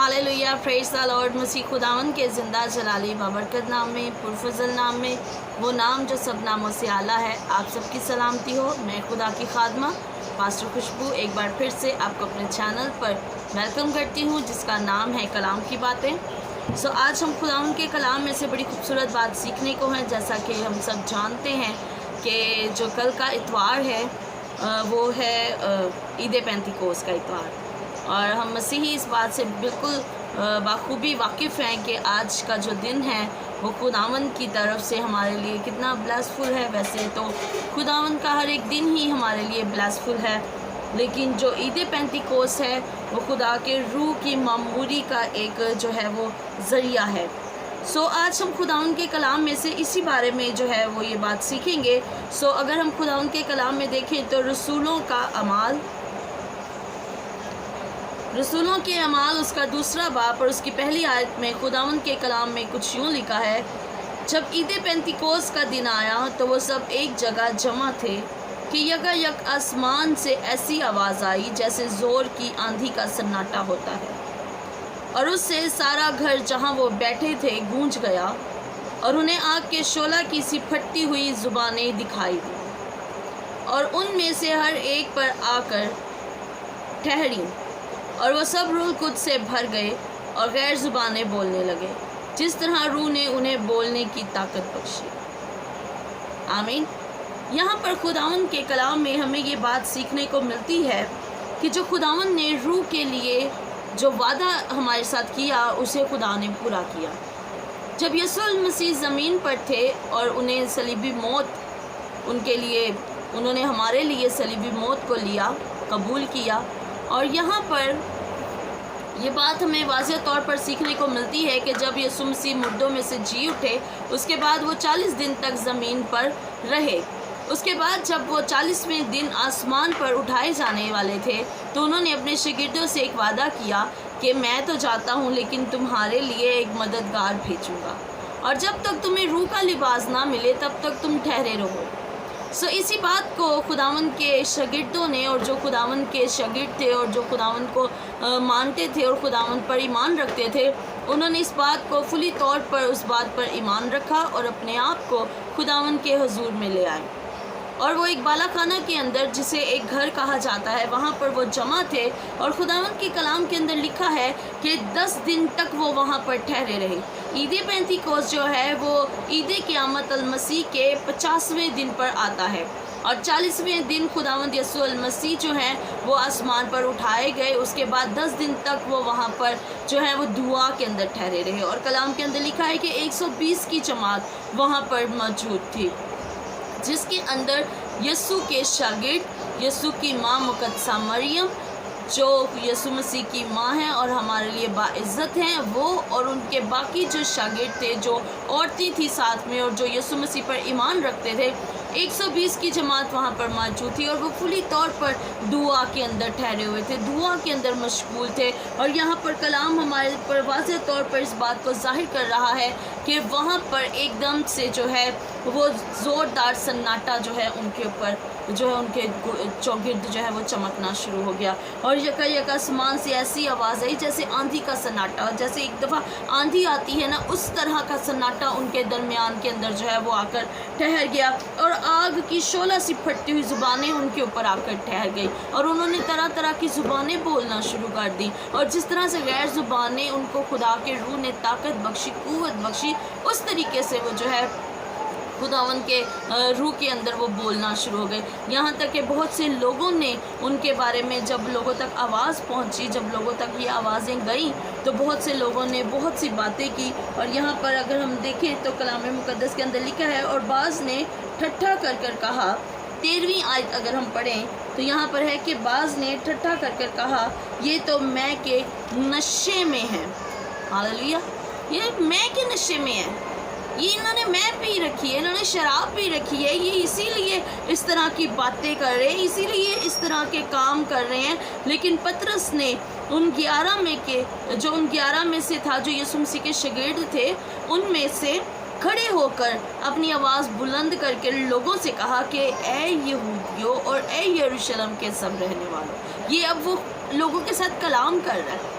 Hallelujah, praise the Lord. मसीह खुदावंद के ज़िंदा जलाली बाबरकत नाम में, पुरफज़ल नाम में, वो नाम जो सब नामों से आला है, आप सबकी सलामती हो। मैं खुदा की खादमा पास्टर खुशबू एक बार फिर से आपको अपने चैनल पर वेलकम करती हूँ, जिसका नाम है कलाम की बातें। सो आज हम खुदावंद के कलाम में से बड़ी खूबसूरत बात सीखने को है। जैसा कि हम सब जानते हैं कि जो कल का इतवार है वो है ईद पेंतिकोस का इतवार, और हम मसीही इस बात से बिल्कुल बाखूबी वाकिफ़ हैं कि आज का जो दिन है वो खुदावंद की तरफ से हमारे लिए कितना ब्लेसफुल है। वैसे तो खुदावंद का हर एक दिन ही हमारे लिए ब्लेसफुल है, लेकिन जो ईद पेंतिकोस है वो खुदा के रूह की मामूरी का एक जो है वो ज़रिया है। सो आज हम खुदावंद के कलाम में से इसी बारे में जो है वो ये बात सीखेंगे। सो अगर हम खुदावंद के कलाम में देखें तो रसूलों के अमाल उसका दूसरा बाब और उसकी पहली आयत में खुदावंद के कलाम में कुछ यूँ लिखा है, जब ईद पेंतिकोस का दिन आया तो वो सब एक जगह जमा थे कि यकायक आसमान से ऐसी आवाज़ आई जैसे ज़ोर की आंधी का सन्नाटा होता है, और उससे सारा घर जहाँ वो बैठे थे गूंज गया, और उन्हें आग के शोला की सी फटती हुई ज़ुबानें दिखाई दी, और उनमें से हर एक पर आकर ठहरी, और वो सब रूह कुद्स से भर गए और गैर ज़ुबानें बोलने लगे, जिस तरह रूह ने उन्हें बोलने की ताकत बख्शी। आमीन। यहाँ पर खुदावंद के कलाम में हमें ये बात सीखने को मिलती है कि जो खुदावंद ने रूह के लिए जो वादा हमारे साथ किया उसे खुदा ने पूरा किया। जब यीशु मसीह ज़मीन पर थे और उन्हें सलीबी मौत उनके लिए उन्होंने हमारे लिए सलीबी मौत को लिया, कबूल किया, और यहाँ पर ये बात हमें वाज़ेह तौर पर सीखने को मिलती है कि जब यीशु मसीह मुर्दों में से जी उठे, उसके बाद वो 40 दिन तक ज़मीन पर रहे। उसके बाद जब वो 40वें दिन आसमान पर उठाए जाने वाले थे तो उन्होंने अपने शागिर्दों से एक वादा किया कि मैं तो जाता हूँ लेकिन तुम्हारे लिए एक मददगार भेजूँगा, और जब तक तुम्हें रूह का लिबास ना मिले तब तक तुम ठहरे रहो। सो इसी बात को खुदावंद के शागिर्दों ने, और जो खुदावंद के शागिर्द थे और जो खुदावंद को मानते थे और खुदावंद पर ईमान रखते थे, उन्होंने इस बात को फुली तौर पर उस बात पर ईमान रखा और अपने आप को खुदावंद के हुजूर में ले आए। और वो एक बालाखाना के अंदर, जिसे एक घर कहा जाता है, वहाँ पर वो जमा थे, और खुदावंद के कलाम के अंदर लिखा है कि 10 दिन तक वो वहाँ पर ठहरे रहे। ईद पेंतिकोस जो है वो ईद क़यामत अल मसीह के 50वें दिन पर आता है, और 40वें दिन खुदावंद यीशु अल मसीह जो हैं वो आसमान पर उठाए गए। उसके बाद 10 दिन तक वो वहाँ पर जो है वो दुआ के अंदर ठहरे रहे, और कलाम के अंदर लिखा है कि 120 की जमात वहाँ पर मौजूद थी, जिसके अंदर यीशु के शागिर्द, यीशु की माँ मुकद्दसा मरियम जो यीशु मसीह की माँ हैं और हमारे लिए बाइज़्ज़त हैं, वो और उनके बाकी जो शागिर्द थे, जो औरतें थी साथ में और जो यीशु मसीह पर ईमान रखते थे, 120 की जमात वहाँ पर मौजूद थी, और वो फुली तौर पर दुआ के अंदर ठहरे हुए थे, दुआ के अंदर मशगूल थे। और यहाँ पर कलाम हमारे पर वाज़ेह तौर पर इस बात को ज़ाहिर कर रहा है कि वहाँ पर एकदम से जो है वो ज़ोरदार सन्नाटा जो है उनके ऊपर जो है उनके चौगिर्द जो है वो चमकना शुरू हो गया, और यकायक आसमान से ऐसी आवाज़ आई जैसे आंधी का सन्नाटा, जैसे एक दफ़ा आंधी आती है ना, उस तरह का सन्नाटा उनके दरमियान के अंदर जो है वो आकर ठहर गया, और आग की शोला सी फटती हुई ज़ुबानें उनके ऊपर आकर ठहर गई, और उन्होंने तरह तरह की ज़ुबानें बोलना शुरू कर दी, और जिस तरह से गैर ज़ुबानें उनको खुदा के रूह ने ताकत बख्शी, क़ुव्वत बख्शी, उस तरीके से वो जो है खुदावंद के रूह के अंदर वो बोलना शुरू हो गए। यहाँ तक कि बहुत से लोगों ने उनके बारे में, जब लोगों तक आवाज़ पहुँची, जब लोगों तक ये आवाज़ें गईं, तो बहुत से लोगों ने बहुत सी बातें की। और यहाँ पर अगर हम देखें तो कलाम मुक़द्दस के अंदर लिखा है, और बाज़ ने ठट्ठा कर कर कहा। 13वीं आयत अगर हम पढ़ें तो यहाँ पर है कि बाज़ ने ठट्ठा कर कर कहा, ये तो मैं के नशे में है। हालेलुया, ये मैं के नशे में है, ये इन्होंने मैं पी रखी है, इन्होंने शराब पी रखी है, ये इसीलिए इस तरह की बातें कर रहे हैं, इसीलिए इस तरह के काम कर रहे हैं। लेकिन पतरस ने उन 11 में से था, जो यीशु मसीह के शागिर्द थे, उनमें से खड़े होकर अपनी आवाज़ बुलंद करके लोगों से कहा कि ए यहूदियों और ए यरूशलेम के सब रहने वालों। ये अब वो लोगों के साथ कलाम कर रहा है,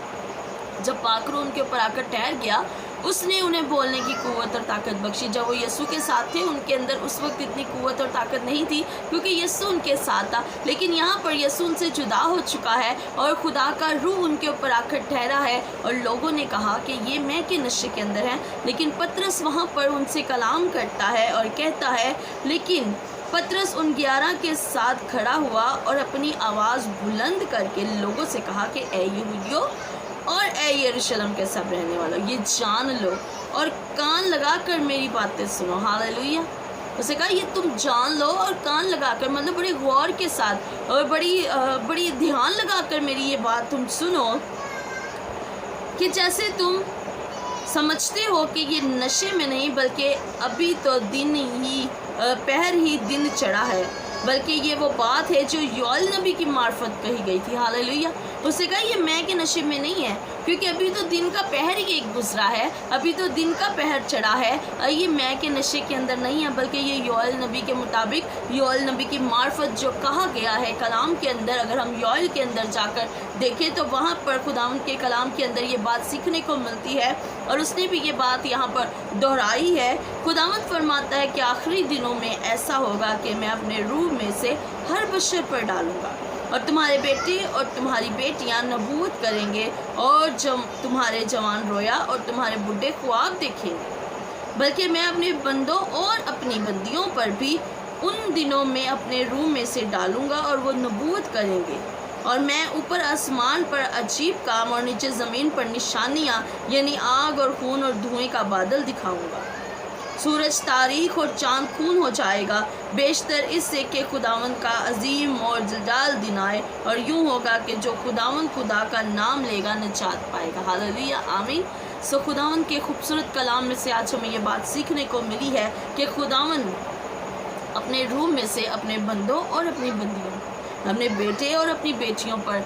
जब पाक रूह उनके ऊपर आकर ठहर गया, उसने उन्हें बोलने की कुव्वत और ताकत बख्शी। जब वो यीशु के साथ थे, उनके अंदर उस वक्त इतनी कुव्वत और ताकत नहीं थी क्योंकि यीशु उनके साथ था, लेकिन यहाँ पर यीशु उनसे जुदा हो चुका है और खुदा का रूह उनके ऊपर आकर ठहरा है। और लोगों ने कहा कि ये मैं के नशे के अंदर है, लेकिन पतरस वहाँ पर उनसे कलाम करता है और कहता है, लेकिन पतरस उन 11 के साथ खड़ा हुआ और अपनी आवाज़ बुलंद करके लोगों से कहा कि ऐ यहूदियों और ऐ यरूशलेम के सब रहने वालों, ये जान लो और कान लगा कर मेरी बातें सुनो। हालेलुया। उसे कहा ये तुम जान लो और कान लगा कर, मतलब बड़े गौर के साथ और बड़ी ध्यान लगा कर मेरी ये बात तुम सुनो, कि जैसे तुम समझते हो कि ये नशे में नहीं, बल्कि अभी तो पहर ही दिन चढ़ा है, बल्कि ये वो बात है जो योएल नबी की मार्फत कही गई थी। हालेलुया। उससे कहा ये मैं के नशे में नहीं है, क्योंकि अभी तो दिन का पहर ही एक गुजरा है, अभी तो दिन का पहर चढ़ा है। ये मैं के नशे के अंदर नहीं है, बल्कि ये योएल नबी के मुताबिक, योएल नबी की मार्फत जो कहा गया है कलाम के अंदर, अगर हम योएल के अंदर जाकर देखें तो वहाँ पर खुदावंद के कलाम के अंदर ये बात सीखने को मिलती है और उसने भी ये बात यहाँ पर दोहराई है। खुदावंद फरमाता है कि आखिरी दिनों में ऐसा होगा कि मैं अपने रूह में से हर बशर पर डालूँगा और तुम्हारे बेटे और तुम्हारी बेटियां नबूवत करेंगे और तुम्हारे जवान रोया और तुम्हारे बुढ़े ख्वाब देखेंगे, बल्कि मैं अपने बंदों और अपनी बंदियों पर भी उन दिनों में अपने रूह में से डालूंगा और वो नबूवत करेंगे। और मैं ऊपर आसमान पर अजीब काम और नीचे ज़मीन पर निशानियाँ, यानी आग और खून और धुएं का बादल दिखाऊंगा। सूरज तारीख और चांद खून हो जाएगा, बेशतर इससे कि खुदावंद का अजीम और जलाल दिन आए, और यूँ होगा कि जो खुदावंद खुदा का नाम लेगा निजात पाएगा। हालेलुया, आमीन। सो खुदावंद के खूबसूरत कलाम में से आज हमें ये बात सीखने को मिली है कि खुदावंद अपने रूह में से अपने बंदों और अपनी बंदियों, अपने बेटे और अपनी बेटियों पर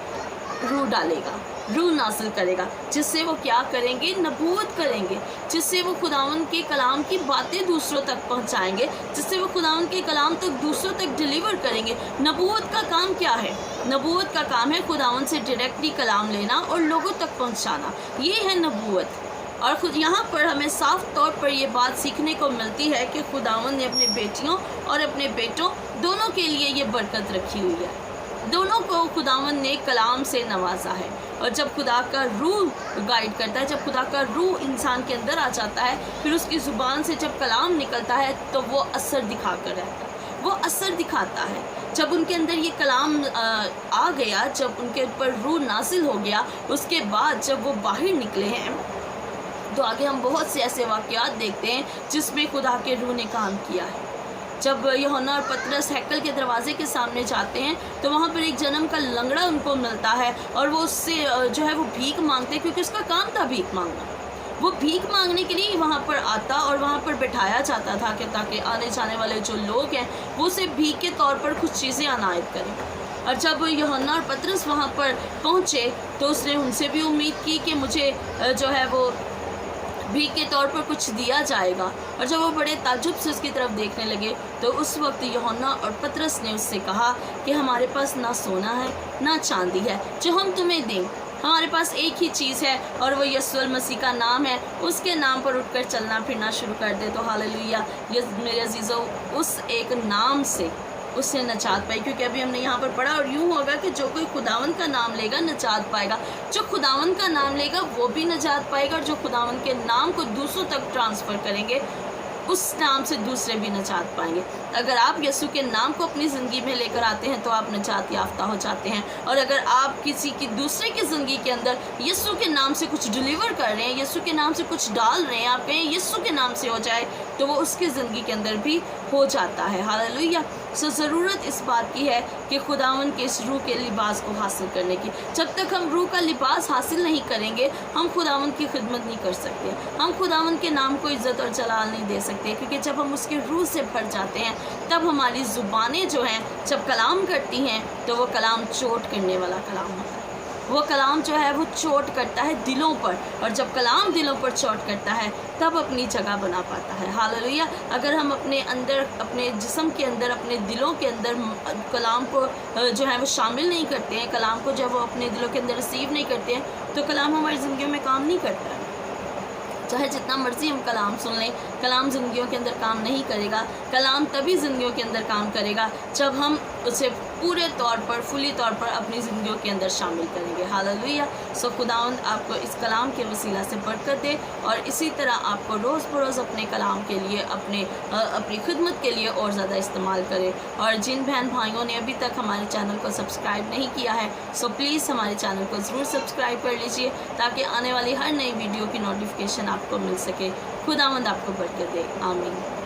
रूह डालेगा, रूह नासिल करेगा, जिससे वो क्या करेंगे, नबूवत करेंगे, जिससे वो खुदावंद के कलाम की बातें दूसरों तक पहुंचाएंगे, जिससे वो खुदावंद के कलाम तक दूसरों तक डिलीवर करेंगे। नबूवत का काम क्या है? नबूवत का काम है खुदावंद से डायरेक्टली कलाम लेना और लोगों तक पहुंचाना, ये है नबूवत। और खुद यहाँ पर हमें साफ तौर पर ये बात सीखने को मिलती है कि खुदावंद ने अपने बेटियों और अपने बेटों दोनों के लिए ये बरकत रखी हुई है, दोनों को खुदावंद ने कलाम से नवाजा है। और जब खुदा का रूह गाइड करता है, जब खुदा का रूह इंसान के अंदर आ जाता है, फिर उसकी ज़ुबान से जब कलाम निकलता है तो वो असर दिखा कर रहता है, वो असर दिखाता है। जब उनके अंदर ये कलाम आ गया, जब उनके ऊपर रूह नासिल हो गया, उसके बाद जब वो बाहर निकले हैं तो आगे हम बहुत से ऐसे वाक़यात देखते हैं जिसमें खुदा के रूह ने काम किया है। जब यूहन्ना और पतरस हैकल के दरवाजे के सामने जाते हैं तो वहाँ पर एक जन्म का लंगड़ा उनको मिलता है और वो उससे जो है वो भीख मांगते, क्योंकि उसका काम था भीख मांगना। वो भीख मांगने के लिए वहाँ पर आता और वहाँ पर बिठाया जाता था कि ताकि आने जाने वाले जो लोग हैं वो उसे भीख के तौर पर कुछ चीज़ें अनायत करें। और जब यूहन्ना और पतरस वहाँ पर पहुँचे तो उसने उनसे भी उम्मीद की कि मुझे जो है वो भीख के तौर पर कुछ दिया जाएगा। और जब वो बड़े ताज्जुब से उसकी तरफ देखने लगे तो उस वक्त यूहन्ना और पतरस ने उससे कहा कि हमारे पास ना सोना है ना चांदी है जो हम तुम्हें दें, हमारे पास एक ही चीज़ है और वो यीशु मसीह का नाम है, उसके नाम पर उठकर चलना फिरना शुरू कर दे। तो हालेलुया, मेरे अजीज़ों, उस एक नाम से उससे नजात पाई, क्योंकि अभी हमने यहाँ पर पढ़ा। और यूँ होगा कि जो कोई खुदावंद का नाम लेगा नजात पाएगा, जो खुदावंद का नाम लेगा वो भी नजात पाएगा, और जो खुदावंद के नाम को दूसरों तक ट्रांसफ़र करेंगे उस नाम से दूसरे भी नजात पाएंगे। अगर आप यीशु के नाम को अपनी ज़िंदगी में लेकर आते हैं तो आप नजात याफ्ता हो जाते हैं। और अगर आप किसी की दूसरे की ज़िंदगी के अंदर यीशु के नाम से कुछ डिलीवर कर रहे हैं, यीशु के नाम से कुछ डाल रहे हैं, आप कहें यीशु के नाम से हो जाए, तो वो उसकी ज़िंदगी के अंदर भी हो जाता है। हालेलुया। सो ज़रूरत इस बात की है कि खुदावंद के इस रूह के लिबास को हासिल करने की। जब तक हम रूह का लिबास हासिल नहीं करेंगे हम खुदावंद की खिदमत नहीं कर सकते, हम खुदावंद के नाम को इज़्ज़त और जलाल नहीं दे सकते, क्योंकि जब हम उसके रूह से भर जाते हैं तब हमारी ज़ुबानें जो हैं जब कलाम करती हैं तो वो कलाम चोट करने वाला कलाम होता है। وہ کلام جو ہے وہ چوٹ کرتا ہے دلوں پر، اور جب کلام دلوں پر چوٹ کرتا ہے تب اپنی جگہ بنا پاتا ہے۔ ہاللویہ۔ اگر ہم اپنے اندر، اپنے جسم کے اندر، اپنے دلوں کے اندر کلام کو جو ہے وہ شامل نہیں کرتے ہیں، کلام کو جب وہ اپنے دلوں کے اندر ریسیو نہیں کرتے ہیں، تو کلام ہماری زندگیوں میں کام نہیں کرتا ہے۔ چاہے جتنا مرضی ہم کلام سن لیں، کلام زندگیوں کے اندر کام نہیں کرے گا۔ کلام تبھی زندگیوں کے اندر کام کرے گا جب ہم اسے پورے طور پر، فلی طور پر اپنی زندگیوں کے اندر شامل کریں گے۔ ہاللویہ۔ سو خداوند آپ کو اس کلام کے وسیلہ سے برکت دے، اور اسی طرح آپ کو روز بروز اپنے کلام کے لیے، اپنی خدمت کے لیے اور زیادہ استعمال کرے۔ اور جن بہن بھائیوں نے ابھی تک ہمارے چینل کو سبسکرائب نہیں کیا ہے، سو پلیز ہمارے چینل کو ضرور سبسکرائب کر لیجئے، تاکہ آنے والی ہر نئی ویڈیو کی نوٹیفیکیشن آپ کو مل سکے۔ خداوند آپ کو برکت دے۔ آمین۔